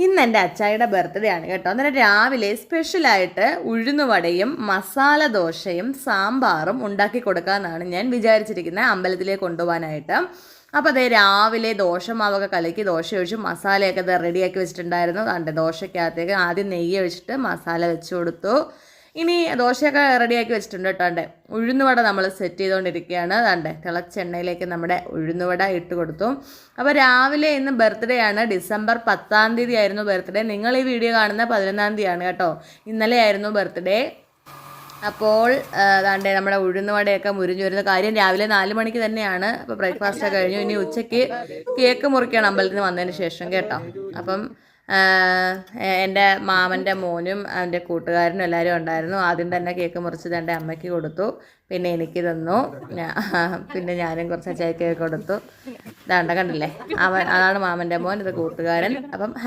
ഇന്ന് എൻ്റെ അച്ചായിയുടെ ബർത്ത്ഡേ ആണ് കേട്ടോ. അന്നേരം രാവിലെ സ്പെഷ്യലായിട്ട് ഉഴുന്നുവടയും മസാല ദോശയും സാമ്പാറും ഉണ്ടാക്കി കൊടുക്കാമെന്നാണ് ഞാൻ വിചാരിച്ചിരിക്കുന്നത്, അമ്പലത്തിലേക്ക് കൊണ്ടുപോകാനായിട്ട്. അപ്പോൾ അതേ രാവിലെ ദോശമാവൊക്കെ കലക്കി ദോശ ഒഴിച്ച് മസാലയൊക്കെ ഇത് റെഡിയാക്കി വെച്ചിട്ടുണ്ടായിരുന്നു. അതുകൊണ്ട് ദോശയ്ക്കകത്തേക്ക് ആദ്യം നെയ്യ് ഒഴിച്ചിട്ട് മസാല വെച്ച് കൊടുത്തു. ഇനി ദോശയൊക്കെ റെഡിയാക്കി വെച്ചിട്ടുണ്ട് കേട്ടോ. ഉഴുന്നുവട നമ്മൾ സെറ്റ് ചെയ്തുകൊണ്ടിരിക്കുകയാണ്. അതാണ്ട് തിളച്ച എണ്ണയിലേക്ക് നമ്മുടെ ഉഴുന്നുവട ഇട്ട് കൊടുത്തു. അപ്പോൾ രാവിലെ ഇന്ന് ബർത്ത്ഡേ ആണ്. ഡിസംബർ 10-ാം തീയതി ആയിരുന്നു ബർത്ത്ഡേ. നിങ്ങൾ ഈ വീഡിയോ കാണുന്ന 11-ാം തീയതിയാണ് കേട്ടോ. ഇന്നലെ ആയിരുന്നു ബർത്ത്ഡേ. അപ്പോൾ അതാണ്ട് നമ്മുടെ ഉഴുന്നുവടയൊക്കെ മുരിഞ്ഞു വരുന്ന കാര്യം രാവിലെ 4 മണിക്ക് തന്നെയാണ്. അപ്പോൾ ബ്രേക്ക്ഫാസ്റ്റ് കഴിഞ്ഞു. ഇനി ഉച്ചയ്ക്ക് കേക്ക് മുറിക്കണം അമ്പലത്തിന് വന്നതിന് ശേഷം കേട്ടോ. അപ്പം എൻ്റെ മാമൻ്റെ മോനും എൻ്റെ കൂട്ടുകാരനും എല്ലാവരും ഉണ്ടായിരുന്നു. ആദ്യം തന്നെ കേക്ക് മുറിച്ചത് എൻ്റെ അമ്മയ്ക്ക് കൊടുത്തു, പിന്നെ എനിക്ക് തന്നു, പിന്നെ ഞാനും കുറച്ച് കേക്ക് കൊടുത്തു. ഇതാണ്ട കണ്ടില്ലേ, അതാണ് മാമൻ്റെ മോൻ, ഇത് കൂട്ടുകാരൻ. അപ്പം